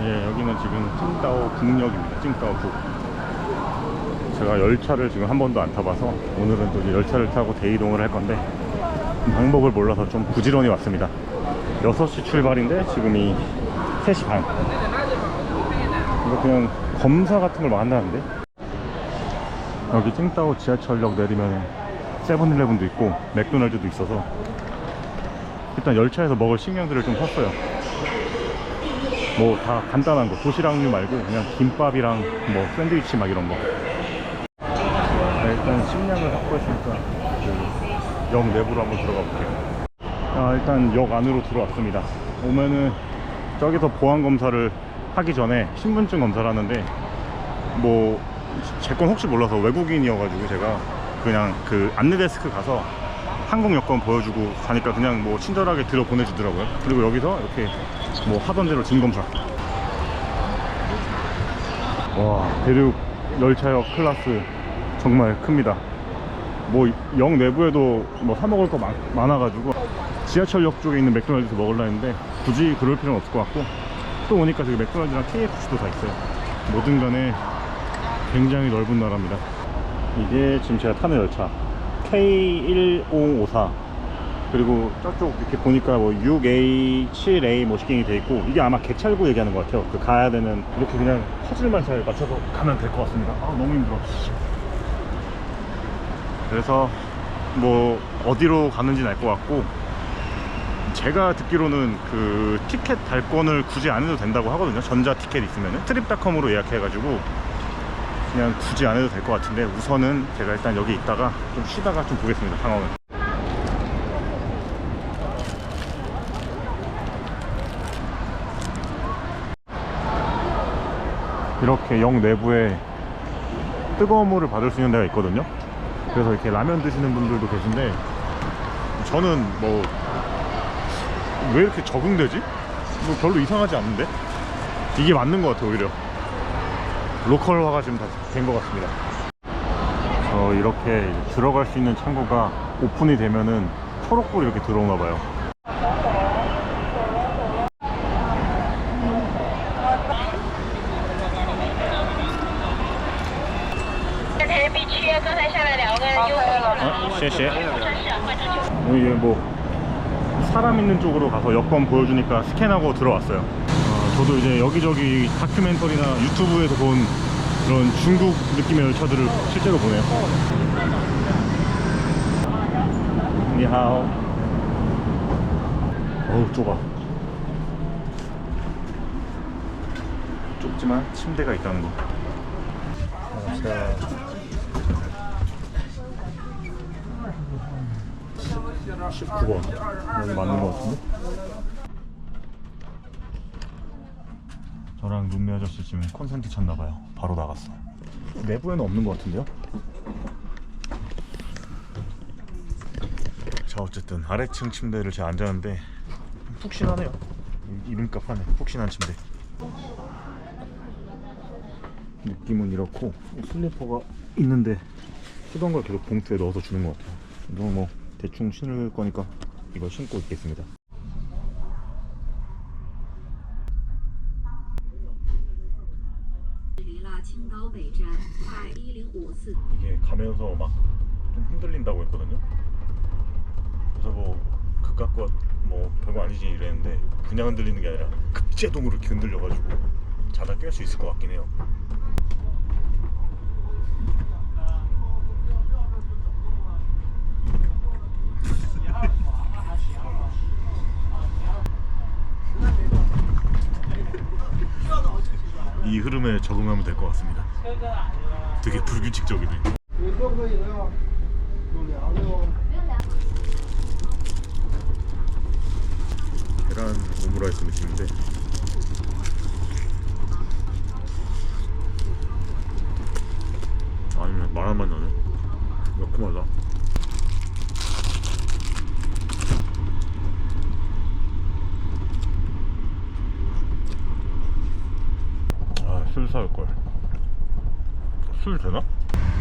예, 여기는 지금 칭다오 북역입니다. 칭다오 북. 제가 열차를 지금 한 번도 안 타봐서 오늘은 또 이제 열차를 타고 대이동을 할 건데 방법을 몰라서 좀 부지런히 왔습니다. 6시 출발인데 지금이 3시 반. 이거 그냥 검사 같은 걸 막 한다는데. 여기 칭다오 지하철역 내리면 세븐일레븐도 있고 맥도날드도 있어서 일단 열차에서 먹을 식량들을 좀 샀어요. 뭐 다 간단한 거, 도시락류 말고 그냥 김밥이랑 뭐 샌드위치 막 이런 거. 일단 식량을 확보했으니까 그 역 내부로 한번 들어가 볼게요. 일단 역 안으로 들어왔습니다. 오면은 저기서 보안검사를 하기 전에 신분증 검사를 하는데 뭐 제 건 혹시 몰라서 외국인이어가지고 제가 그냥 그 안내데스크 가서 항공 여권 보여주고 가니까 그냥 뭐 친절하게 들어 보내주더라고요. 그리고 여기서 이렇게 뭐 하던 대로 진검사. 와, 대륙 열차역 클래스 정말 큽니다. 뭐 역 내부에도 뭐 사 먹을 거 많아가지고 지하철역 쪽에 있는 맥도날드에서 먹으려 했는데 굳이 그럴 필요는 없을 것 같고, 또 오니까 저기 맥도날드랑 KFC도 다 있어요. 뭐든 간에 굉장히 넓은 나라입니다. 이게 지금 제가 타는 열차 K1054, 그리고 저쪽 이렇게 보니까 뭐 6A, 7A 뭐 시경이 돼 있고, 이게 아마 개찰구 얘기하는 것 같아요. 그 가야 되는, 이렇게 그냥 퍼즐만 잘 맞춰서 가면 될 것 같습니다. 너무 힘들어. 그래서 뭐 어디로 가는지는 알 것 같고, 제가 듣기로는 그 티켓 발권을 굳이 안 해도 된다고 하거든요. 전자 티켓 있으면은 트립닷컴으로 예약해가지고 그냥 굳이 안 해도 될 것 같은데, 우선은 제가 일단 여기 있다가 좀 쉬다가 좀 보겠습니다, 상황을. 이렇게 역 내부에 뜨거운 물을 받을 수 있는 데가 있거든요. 그래서 이렇게 라면 드시는 분들도 계신데, 저는 뭐 왜 이렇게 적응되지? 뭐 별로 이상하지 않는데? 이게 맞는 것 같아요. 오히려 로컬화가 지금 다 된 것 같습니다. 이렇게 들어갈 수 있는 창구가 오픈이 되면은 초록불이 이렇게 들어오나 봐요. 여기 뭐 사람 있는 쪽으로 가서 여권 보여주니까 스캔하고 들어왔어요. 저도 이제 여기저기 다큐멘터리나 유튜브에서 본 그런 중국 느낌의 열차들을 실제로 보네요. 니하오. 어우, 좁아. 좁지만 침대가 있다는 거. 자, 19번 여기 맞는 거 같은데? 저랑 룸메 아저씨 지금 콘센트 찾나봐요. 바로 나갔어. 내부에는 없는 거 같은데요? 자, 어쨌든 아래층 침대를 제가 앉았는데 푹신하네요. 이름값 하네. 푹신한 침대. 느낌은 이렇고, 슬리퍼가 있는데 쓰던 걸 계속 봉투에 넣어서 주는 것 같아요. 너무 뭐 대충 신을 거니까 이걸 신고 있겠습니다. 이게 가면서 막 좀 흔들린다고 했거든요. 그래서 뭐 그깟 뭐 별거 아니지 이랬는데, 그냥 흔들리는 게 아니라 급제동으로 이렇게 흔들려가지고 자다 깰 수 있을 것 같긴 해요. 이 흐름에 적응하면 될 것 같습니다. 되게 불규칙적이네. 계란 오므라이스 느낌인데 아니면 마라맛 나네. 매콤하다. 술 사올걸. 술 되나?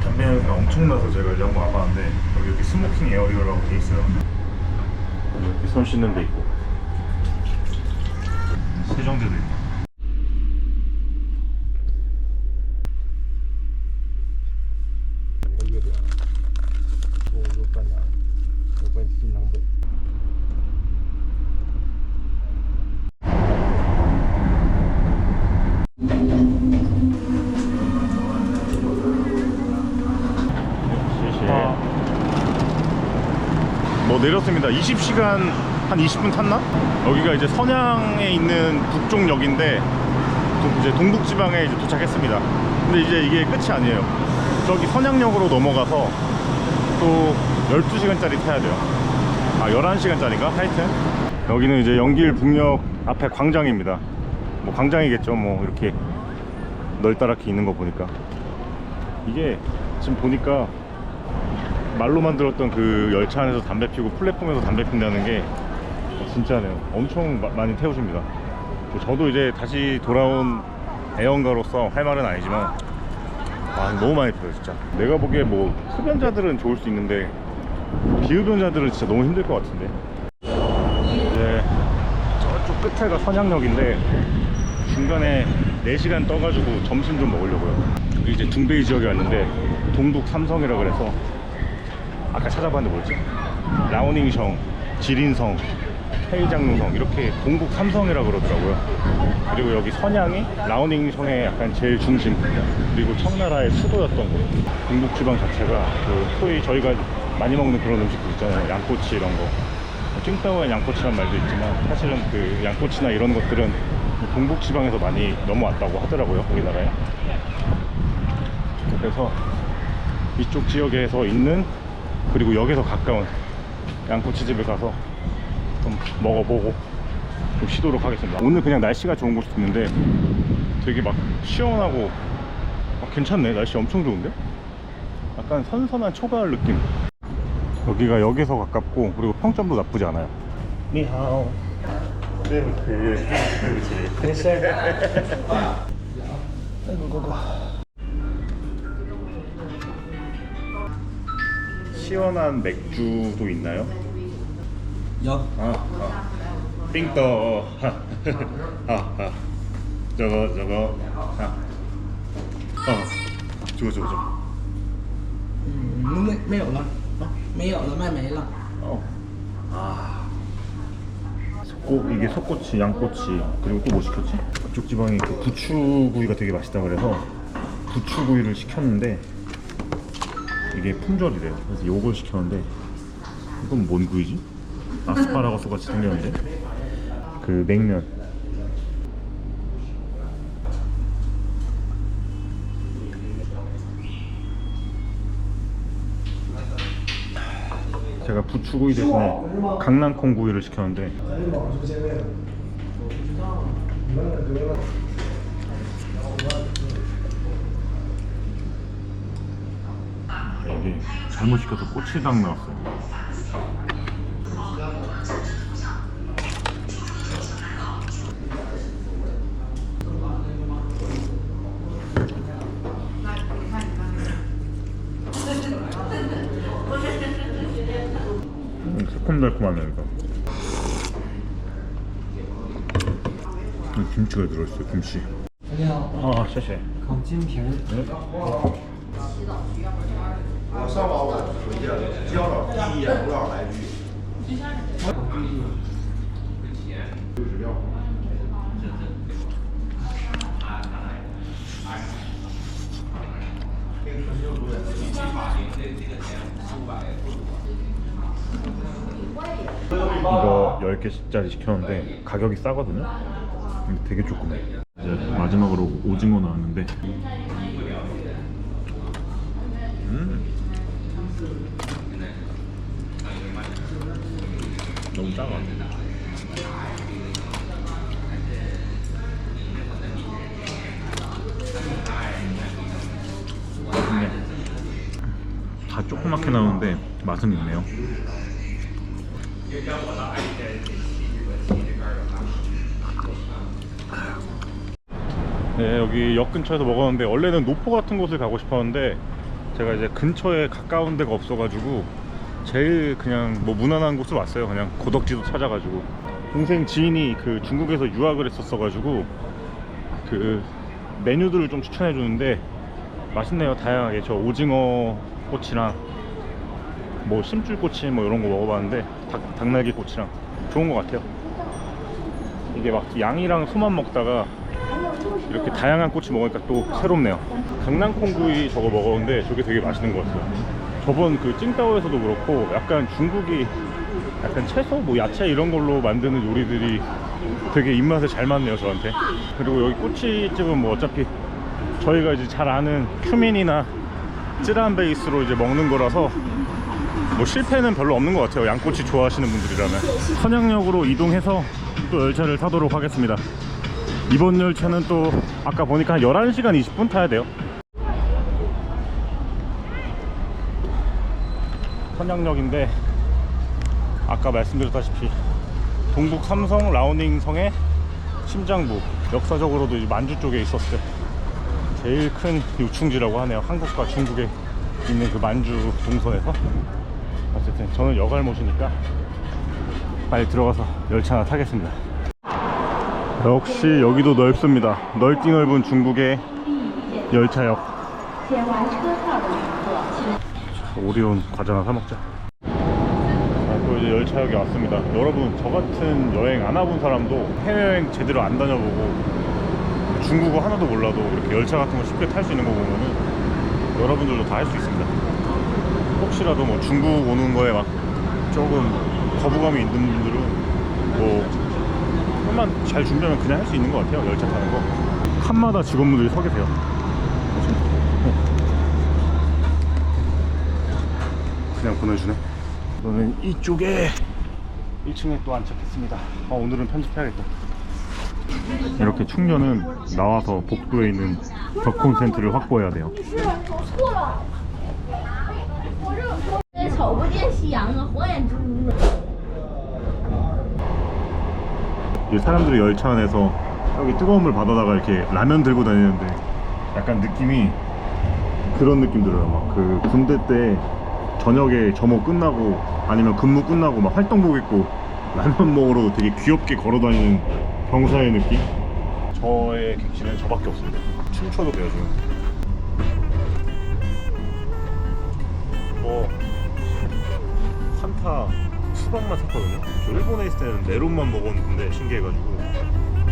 담배 향기가 엄청나서 제가 여기 한번 와봤는데, 여기 스모킹 에어리어라고 돼 있어요. 여기 손 씻는 데 있고 세정제도 있고. 내렸습니다. 20시간 한 20분 탔나? 여기가 이제 선양에 있는 북쪽역인데 이제 동북지방에 이제 도착했습니다. 근데 이제 이게 끝이 아니에요. 저기 선양역으로 넘어가서 또 12시간짜리 타야 돼요. 11시간짜리인가? 하여튼 여기는 이제 연길 북역 앞에 광장입니다. 뭐 광장이겠죠. 뭐 이렇게 널따랗게 있는 거 보니까. 이게 지금 보니까 말로만 들었던 그 열차 안에서 담배 피고 플랫폼에서 담배 핀다는 게 진짜네요. 엄청 많이 태우십니다. 저도 이제 다시 돌아온 애연가로서 할 말은 아니지만 너무 많이 피워요 진짜. 내가 보기에 뭐 흡연자들은 좋을 수 있는데 비흡연자들은 진짜 너무 힘들 것 같은데. 이제 저쪽 끝에가 선양역인데 중간에 4시간 떠가지고 점심 좀 먹으려고요. 여기 이제 둥베이 지역에 왔는데 동북 삼성이라 그래서 아까 찾아봤는데 뭐였지? 라오닝성, 지린성, 헤이장룽성 이렇게 동북 삼성이라 그러더라고요. 그리고 여기 선양이 라오닝성의 약간 제일 중심, 그리고 청나라의 수도였던 곳. 동북지방 자체가 그 소위 저희가 많이 먹는 그런 음식들 있잖아요. 양꼬치 이런 거. 찡따오엔 양꼬치란 말도 있지만 사실은 그 양꼬치나 이런 것들은 동북지방에서 많이 넘어왔다고 하더라고요, 우리나라에. 그래서 이쪽 지역에서 있는, 그리고 역에서 가까운 양꼬치집에 가서 좀 먹어보고 좀 쉬도록 하겠습니다. 오늘 그냥 날씨가 좋은 곳이 있는데 되게 막 시원하고 괜찮네. 날씨 엄청 좋은데? 약간 선선한 초가을 느낌. 여기가 역에서 가깝고 그리고 평점도 나쁘지 않아요. 니하오. 시원한 맥주도 있나요? 역. 빙떠. 저거 저거 没有了，没有了，卖没了。이게 속꼬치, 양꼬치, 그리고 또 뭐 시켰지? 이쪽 지방에 그 부추구이가 되게 맛있다 그래서 부추구이를 시켰는데 이게 품절이래요. 그래서 요걸 시켰는데 이건 뭔 구이지? 아스파라거스 같이 생겼는데 그 냉면. 제가 부추구이 대신에 강낭콩구이를 시켰는데 이게 잘못 시켜서 꼬치당 나왔어요. 새콤달콤하네요. 이거 김치가 들어있어요. 김치. 你好，谢谢。烤金皮儿。上网我推荐交了第一眼不要来句。60秒。 이거 10개짜리 시켰는데 가격이 싸거든요. 근데 되게 조그매. 이제 마지막으로 오징어 나왔는데 너무 작아. 맛있네. 다 조그맣게 나오는데 맛은 있네요. 네, 여기 역 근처에서 먹었는데 원래는 노포 같은 곳을 가고 싶었는데 제가 이제 근처에 가까운 데가 없어가지고 제일 그냥 뭐 무난한 곳으로 왔어요. 그냥 고덕지도 찾아가지고. 동생 지인이 그 중국에서 유학을 했었어가지고 그 메뉴들을 좀 추천해 주는데 맛있네요. 다양하게. 저 오징어 꼬치랑 뭐 심줄꼬치 뭐 이런 거 먹어봤는데 닭날개 꼬치랑 좋은 것 같아요. 이게 막 양이랑 소만 먹다가 이렇게 다양한 꼬치 먹으니까 또 새롭네요. 강낭콩구이 저거 먹었는데 저게 되게 맛있는 것 같아요. 저번 그 찡따오에서도 그렇고 약간 중국이 약간 채소, 뭐 야채 이런 걸로 만드는 요리들이 되게 입맛에 잘 맞네요 저한테. 그리고 여기 꼬치집은 뭐 어차피 저희가 이제 잘 아는 큐민이나 쯔란 베이스로 이제 먹는 거라서 뭐 실패는 별로 없는 것 같아요. 양꼬치 좋아하시는 분들이라면. 선양역으로 이동해서 또 열차를 타도록 하겠습니다. 이번 열차는 또 아까 보니까 한 11시간 20분 타야 돼요. 선양역인데 아까 말씀드렸다시피 동북 삼성 라오닝성의 심장부, 역사적으로도 만주 쪽에 있었을 때 제일 큰 요충지라고 하네요. 한국과 중국에 있는 그 만주 동선에서. 어쨌든 저는 여갈못이니까 빨리 들어가서 열차나 타겠습니다. 역시 여기도 넓습니다. 넓디 넓은 중국의 열차역. 오리온 과자나 사 먹자. 또 이제 열차역에 왔습니다. 여러분, 저 같은 여행 안 와본 사람도 해외여행 제대로 안 다녀보고 중국어 하나도 몰라도 이렇게 열차 같은 거 쉽게 탈 수 있는 거 보면은 여러분들도 다 할 수 있습니다. 혹시라도 뭐 중국 오는 거에 막 조금 거부감이 있는 분들은 뭐 좀만 잘 준비하면 그냥 할 수 있는 것 같아요. 열차 타는 거. 칸마다 직원분들이 서 계세요. 그냥 보내주네. 저는 이쪽에 1층에 또 안착했습니다. 오늘은 편집해야겠다. 이렇게 충전은 나와서 복도에 있는 덕콘센트를 확보해야 돼요. 瞅不见夕阳啊，火眼金睛的。 이 사람들이 열차 안에서 여기 뜨거운 물 받아다가 이렇게 라면 들고 다니는데 약간 느낌이 그런 느낌 들어요. 막 그 군대 때 저녁에 점호 끝나고 아니면 근무 끝나고 막 활동복 입고 라면 먹으러 되게 귀엽게 걸어다니는 병사의 느낌? 저의 객실은 저밖에 없습니다. 춤춰도 돼요 지금. 뭐 산타 수박만 샀거든요. 저 일본에 있을 때는 메론만 먹었는데 신기해가지고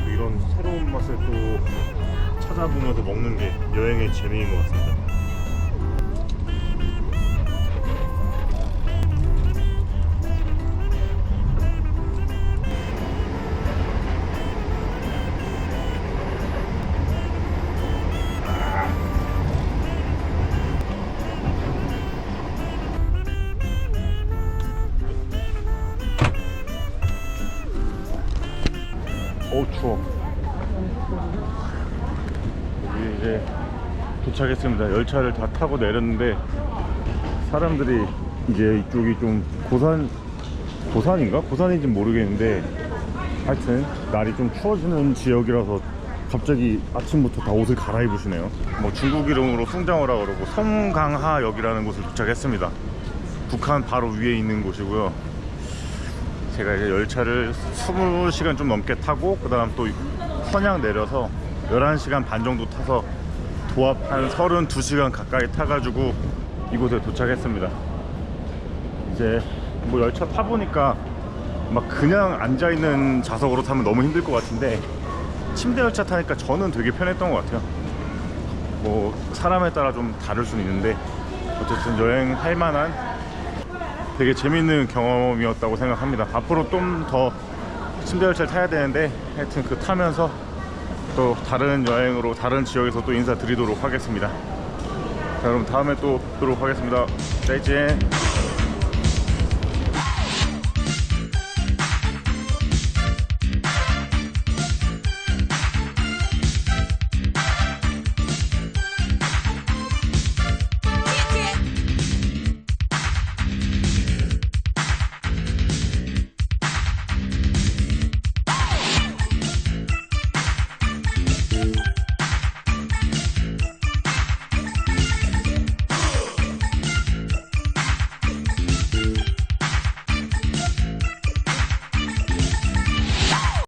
이런 새로운 맛을 또 찾아보면서 먹는 게 여행의 재미인 것 같습니다. 추워. 여기 이제 도착했습니다. 열차를 다 타고 내렸는데 사람들이 이제 이쪽이 좀 고산인가? 고산인지는 모르겠는데 하여튼 날이 좀 추워지는 지역이라서 갑자기 아침부터 다 옷을 갈아입으시네요. 뭐 중국 이름으로 숭장어라 그러고 성강하역이라는 곳을 도착했습니다. 북한 바로 위에 있는 곳이고요. 제가 이제 열차를 20시간 좀 넘게 타고 그 다음 또 선양 내려서 11시간 반 정도 타서 도합 한 32시간 가까이 타가지고 이곳에 도착했습니다. 이제 뭐 열차 타보니까 막 그냥 앉아있는 좌석으로 타면 너무 힘들 것 같은데 침대 열차 타니까 저는 되게 편했던 것 같아요. 뭐 사람에 따라 좀 다를 수는 있는데 어쨌든 여행할 만한 되게 재밌는 경험이었다고 생각합니다. 앞으로 좀 더 침대 열차를 타야 되는데 하여튼 그 타면서 또 다른 여행으로 다른 지역에서 또 인사드리도록 하겠습니다. 자, 그럼 다음에 또 뵙도록 하겠습니다. 짜이젠.